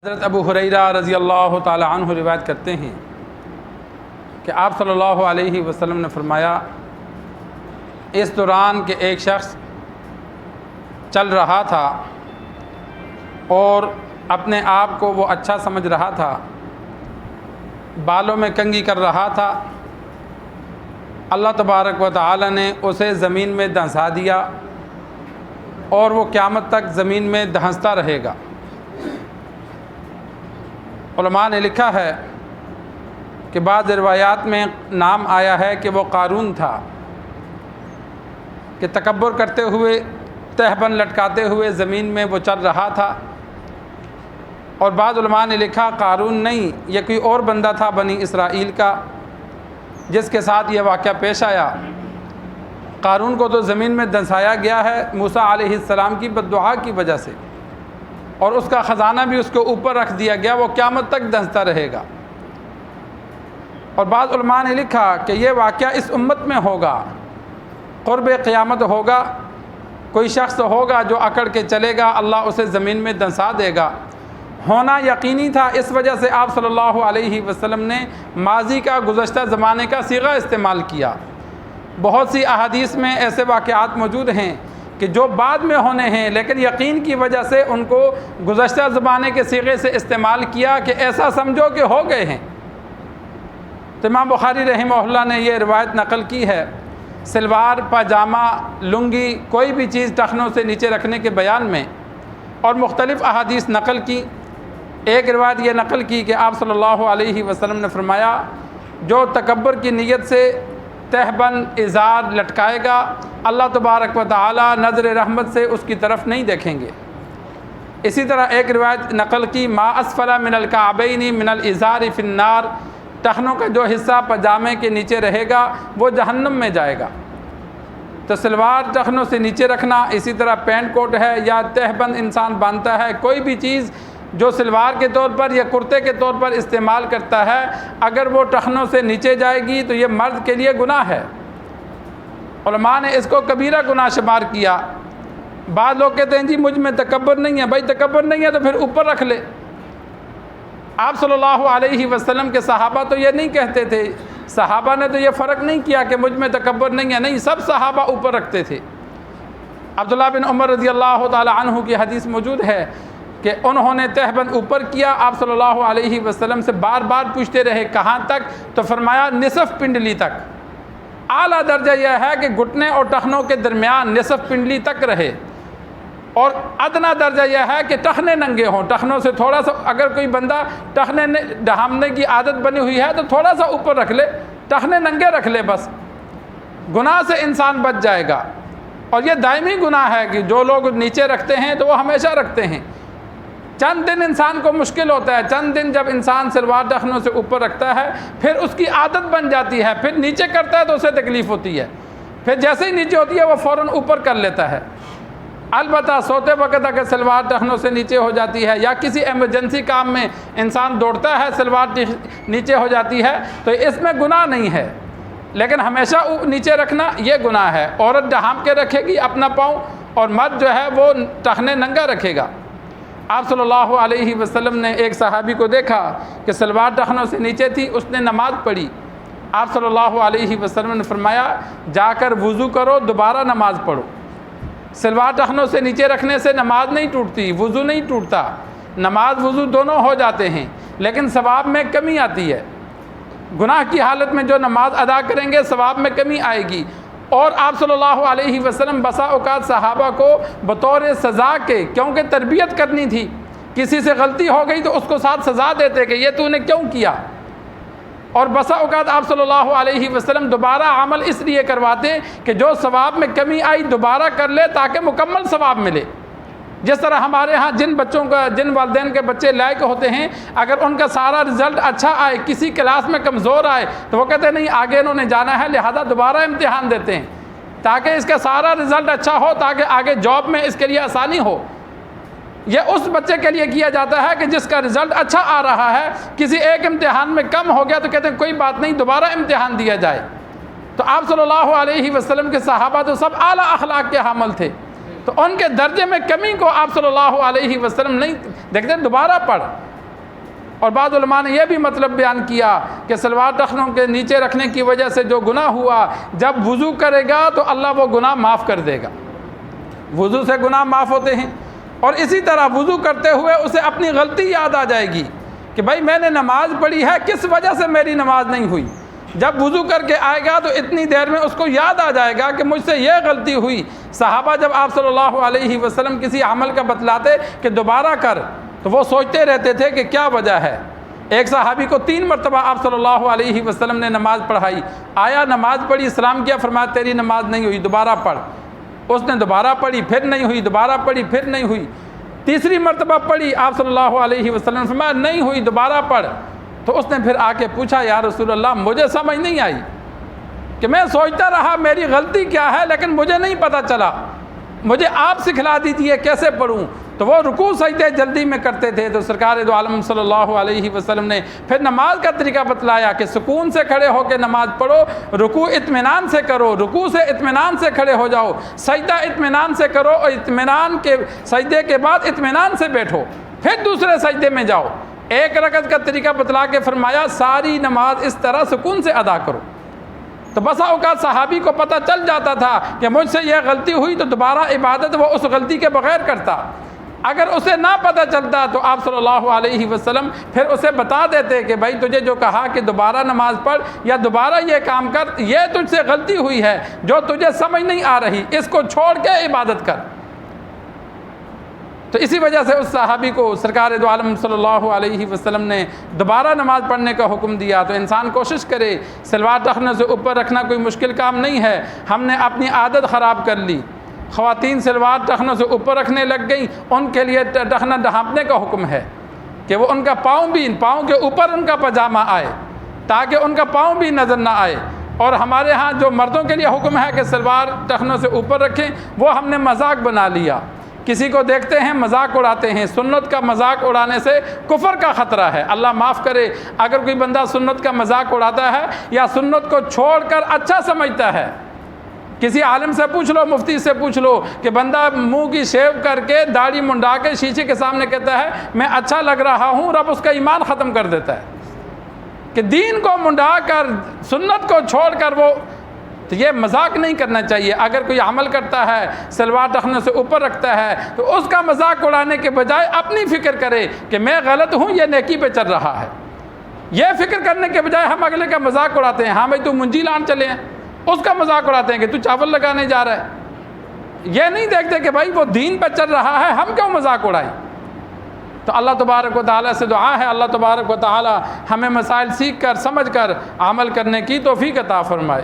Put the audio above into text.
حضرت ابو ہریرہ رضی اللہ تعالی عنہ روایت کرتے ہیں کہ آپ صلی اللہ علیہ وسلم نے فرمایا، اس دوران کہ ایک شخص چل رہا تھا اور اپنے آپ کو وہ اچھا سمجھ رہا تھا، بالوں میں کنگھی کر رہا تھا، اللہ تبارک و تعالی نے اسے زمین میں دھنسا دیا اور وہ قیامت تک زمین میں دھنستا رہے گا۔ علماء نے لکھا ہے کہ بعض روایات میں نام آیا ہے کہ وہ قارون تھا، کہ تکبر کرتے ہوئے تہبند لٹکاتے ہوئے زمین میں وہ چل رہا تھا، اور بعض علماء نے لکھا قارون نہیں، یہ کوئی اور بندہ تھا بنی اسرائیل کا جس کے ساتھ یہ واقعہ پیش آیا۔ قارون کو تو زمین میں دھنسایا گیا ہے موسیٰ علیہ السلام کی بد دعا کی وجہ سے، اور اس کا خزانہ بھی اس کے اوپر رکھ دیا گیا، وہ قیامت تک دھنستا رہے گا۔ اور بعض علماء نے لکھا کہ یہ واقعہ اس امت میں ہوگا، قرب قیامت ہوگا، کوئی شخص ہوگا جو اکڑ کے چلے گا، اللہ اسے زمین میں دھنسا دے گا۔ ہونا یقینی تھا، اس وجہ سے آپ صلی اللہ علیہ وسلم نے ماضی کا، گزشتہ زمانے کا صیغہ استعمال کیا۔ بہت سی احادیث میں ایسے واقعات موجود ہیں کہ جو بعد میں ہونے ہیں، لیکن یقین کی وجہ سے ان کو گزشتہ زمانے کے صیغے سے استعمال کیا کہ ایسا سمجھو کہ ہو گئے ہیں۔ تو امام بخاری رحمہ اللہ نے یہ روایت نقل کی ہے، سلوار، پاجامہ، لنگی، کوئی بھی چیز ٹخنوں سے نیچے رکھنے کے بیان میں، اور مختلف احادیث نقل کی۔ ایک روایت یہ نقل کی کہ آپ صلی اللہ علیہ وسلم نے فرمایا، جو تکبر کی نیت سے تہبند ازار لٹکائے گا، اللہ تبارک و تعالی نظر رحمت سے اس کی طرف نہیں دیکھیں گے۔ اسی طرح ایک روایت نقل کی، ما اسفل من الکعبین من الازار فی النار، ٹخنوں کا جو حصہ پجامے کے نیچے رہے گا وہ جہنم میں جائے گا۔ تو سلوار ٹخنوں سے نیچے رکھنا، اسی طرح پینٹ کوٹ ہے یا تہبند انسان باندھتا ہے، کوئی بھی چیز جو سلوار کے طور پر یا کرتے کے طور پر استعمال کرتا ہے، اگر وہ ٹخنوں سے نیچے جائے گی تو یہ مرد کے لیے گناہ ہے۔ علماء نے اس کو کبیرہ گناہ شمار کیا۔ بعض لوگ کہتے ہیں جی مجھ میں تکبر نہیں ہے، بھائی تکبر نہیں ہے تو پھر اوپر رکھ لے۔ آپ صلی اللہ علیہ وسلم کے صحابہ تو یہ نہیں کہتے تھے، صحابہ نے تو یہ فرق نہیں کیا کہ مجھ میں تکبر نہیں ہے، نہیں، سب صحابہ اوپر رکھتے تھے۔ عبداللہ بن عمر رضی اللہ تعالی عنہ کی حدیث موجود ہے کہ انہوں نے تہبند اوپر کیا، آپ صلی اللہ علیہ وسلم سے بار بار پوچھتے رہے کہاں تک، تو فرمایا نصف پنڈلی تک۔ اعلیٰ درجہ یہ ہے کہ گھٹنے اور ٹخنوں کے درمیان نصف پنڈلی تک رہے، اور ادنا درجہ یہ ہے کہ ٹخنے ننگے ہوں، ٹخنوں سے تھوڑا سا، اگر کوئی بندہ ٹخنے ڈھامنے کی عادت بنی ہوئی ہے تو تھوڑا سا اوپر رکھ لے، ٹخنے ننگے رکھ لے، بس گناہ سے انسان بچ جائے گا۔ اور یہ دائمی گناہ ہے کہ جو لوگ نیچے رکھتے ہیں تو وہ ہمیشہ رکھتے ہیں۔ چند دن انسان کو مشکل ہوتا ہے، چند دن جب انسان سلوار ٹخنوں سے اوپر رکھتا ہے پھر اس کی عادت بن جاتی ہے، پھر نیچے کرتا ہے تو اسے تکلیف ہوتی ہے، پھر جیسے ہی نیچے ہوتی ہے وہ فوراً اوپر کر لیتا ہے۔ البتہ سوتے وقت اگر سلوار ٹخنوں سے نیچے ہو جاتی ہے یا کسی ایمرجنسی کام میں انسان دوڑتا ہے سلوار نیچے ہو جاتی ہے تو اس میں گناہ نہیں ہے، لیکن ہمیشہ نیچے رکھنا یہ گناہ ہے۔ عورت ڈھانپ کے رکھے گی اپنا پاؤں، اور مرد جو ہے وہ ٹخنے ننگا رکھے گا۔ آپ صلی اللہ علیہ وسلم نے ایک صحابی کو دیکھا کہ سلوار ٹخنوں سے نیچے تھی، اس نے نماز پڑھی۔ آپ صلی اللہ علیہ وسلم نے فرمایا جا کر وضو کرو، دوبارہ نماز پڑھو۔ سلوار ٹخنوں سے نیچے رکھنے سے نماز نہیں ٹوٹتی، وضو نہیں ٹوٹتا، نماز وضو دونوں ہو جاتے ہیں، لیکن ثواب میں کمی آتی ہے۔ گناہ کی حالت میں جو نماز ادا کریں گے ثواب میں کمی آئے گی۔ اور آپ صلی اللہ علیہ وسلم بسا اوقات صحابہ کو بطور سزا کے، کیونکہ تربیت کرنی تھی، کسی سے غلطی ہو گئی تو اس کو ساتھ سزا دیتے کہ یہ تو نے کیوں کیا، اور بسا اوقات آپ صلی اللہ علیہ وسلم دوبارہ عمل اس لیے کرواتے کہ جو ثواب میں کمی آئی دوبارہ کر لے تاکہ مکمل ثواب ملے۔ جس طرح ہمارے ہاں جن والدین کے بچے لائق ہوتے ہیں، اگر ان کا سارا رزلٹ اچھا آئے، کسی کلاس میں کمزور آئے تو وہ کہتے ہیں نہیں آگے انہوں نے جانا ہے، لہذا دوبارہ امتحان دیتے ہیں تاکہ اس کا سارا رزلٹ اچھا ہو، تاکہ آگے جاب میں اس کے لیے آسانی ہو۔ یہ اس بچے کے لیے کیا جاتا ہے کہ جس کا رزلٹ اچھا آ رہا ہے، کسی ایک امتحان میں کم ہو گیا تو کہتے ہیں کوئی بات نہیں، دوبارہ امتحان دیا جائے۔ تو آپ صلی اللہ علیہ وسلم کے صحابہ تو سب اعلیٰ اخلاق کے حامل تھے، تو ان کے درجے میں کمی کو آپ صلی اللہ علیہ وسلم نہیں دیکھتے، دوبارہ پڑھ، اور بعض علماء نے یہ بھی مطلب بیان کیا کہ سلوار ٹخنوں کے نیچے رکھنے کی وجہ سے جو گناہ ہوا، جب وضو کرے گا تو اللہ وہ گناہ معاف کر دے گا، وضو سے گناہ معاف ہوتے ہیں۔ اور اسی طرح وضو کرتے ہوئے اسے اپنی غلطی یاد آ جائے گی کہ بھائی میں نے نماز پڑھی ہے، کس وجہ سے میری نماز نہیں ہوئی۔ جب وضو کر کے آئے گا تو اتنی دیر میں اس کو یاد آ جائے گا کہ مجھ سے یہ غلطی ہوئی۔ صحابہ جب آپ صلی اللہ علیہ وسلم کسی عمل کا بتلاتے کہ دوبارہ کر، تو وہ سوچتے رہتے تھے کہ کیا وجہ ہے۔ ایک صحابی کو 3 مرتبہ آپ صلی اللہ علیہ وسلم نے نماز پڑھائی، آیا نماز پڑھی، سلام کیا، فرمایا تیری نماز نہیں ہوئی، دوبارہ پڑھ۔ اس نے دوبارہ پڑھی، پھر نہیں ہوئی، دوبارہ پڑھی، پھر نہیں ہوئی، تیسری مرتبہ پڑھی، آپ صلی اللہ علیہ وسلم نے فرمایا نہیں ہوئی، دوبارہ پڑھ۔ تو اس نے پھر آ کے پوچھا یا رسول اللہ مجھے سمجھ نہیں آئی کہ میں سوچتا رہا میری غلطی کیا ہے، لیکن مجھے نہیں پتہ چلا، مجھے آپ سکھلا دیجیے کیسے پڑھوں۔ تو وہ رکوع سجدے جلدی میں کرتے تھے، تو سرکار دو عالم صلی اللہ علیہ وسلم نے پھر نماز کا طریقہ بتلایا کہ سکون سے کھڑے ہو کے نماز پڑھو، رکوع اطمینان سے کرو، رکوع سے اطمینان سے کھڑے ہو جاؤ، سجدہ اطمینان سے کرو، اور اطمینان کے سجدے کے بعد اطمینان سے بیٹھو، پھر دوسرے سجدے میں جاؤ۔ ایک رکعت کا طریقہ بتلا کے فرمایا ساری نماز اس طرح سکون سے ادا کرو۔ تو بسا اوقات صحابی کو پتہ چل جاتا تھا کہ مجھ سے یہ غلطی ہوئی، تو دوبارہ عبادت وہ اس غلطی کے بغیر کرتا۔ اگر اسے نہ پتہ چلتا تو آپ صلی اللہ علیہ وسلم پھر اسے بتا دیتے کہ بھائی تجھے جو کہا کہ دوبارہ نماز پڑھ یا دوبارہ یہ کام کر، یہ تجھ سے غلطی ہوئی ہے جو تجھے سمجھ نہیں آ رہی، اس کو چھوڑ کے عبادت کر۔ تو اسی وجہ سے اس صحابی کو سرکار دو عالم صلی اللہ علیہ وسلم نے دوبارہ نماز پڑھنے کا حکم دیا۔ تو انسان کوشش کرے، سلوار ٹخنے سے اوپر رکھنا کوئی مشکل کام نہیں ہے، ہم نے اپنی عادت خراب کر لی۔ خواتین سلوار ٹخنوں سے اوپر رکھنے لگ گئیں، ان کے لیے ٹخنا ڈھانپنے کا حکم ہے کہ وہ ان کا پاؤں کے اوپر ان کا پاجامہ آئے تاکہ ان کا پاؤں بھی نظر نہ آئے۔ اور ہمارے ہاں جو مردوں کے لیے حکم ہے کہ سلوار ٹخنوں سے اوپر رکھیں، وہ ہم نے مذاق بنا لیا، کسی کو دیکھتے ہیں مذاق اڑاتے ہیں۔ سنت کا مذاق اڑانے سے کفر کا خطرہ ہے، اللہ معاف کرے اگر کوئی بندہ سنت کا مذاق اڑاتا ہے یا سنت کو چھوڑ کر اچھا سمجھتا ہے۔ کسی عالم سے پوچھ لو، مفتی سے پوچھ لو کہ بندہ منہ کی شیو کر کے داڑھی منڈا کے شیشے کے سامنے کہتا ہے میں اچھا لگ رہا ہوں، رب اس کا ایمان ختم کر دیتا ہے کہ دین کو منڈا کر سنت کو چھوڑ کر وہ، تو یہ مذاق نہیں کرنا چاہیے۔ اگر کوئی عمل کرتا ہے سلوار ٹخنے سے اوپر رکھتا ہے تو اس کا مذاق اڑانے کے بجائے اپنی فکر کرے کہ میں غلط ہوں، یہ نیکی پہ چل رہا ہے۔ یہ فکر کرنے کے بجائے ہم اگلے کا مذاق اڑاتے ہیں، ہاں بھائی تو منجی لان چلے ہیں، اس کا مذاق اڑاتے ہیں کہ تو چاول لگانے جا رہا ہے۔ یہ نہیں دیکھتے کہ بھائی وہ دین پہ چل رہا ہے، ہم کیوں مذاق اڑائیں۔ تو اللہ تبارک و تعالیٰ سے دعا ہے اللہ تبارک و تعالیٰ ہمیں مسائل سیکھ کر سمجھ کر عمل کرنے کی توفیق عطا فرمائے۔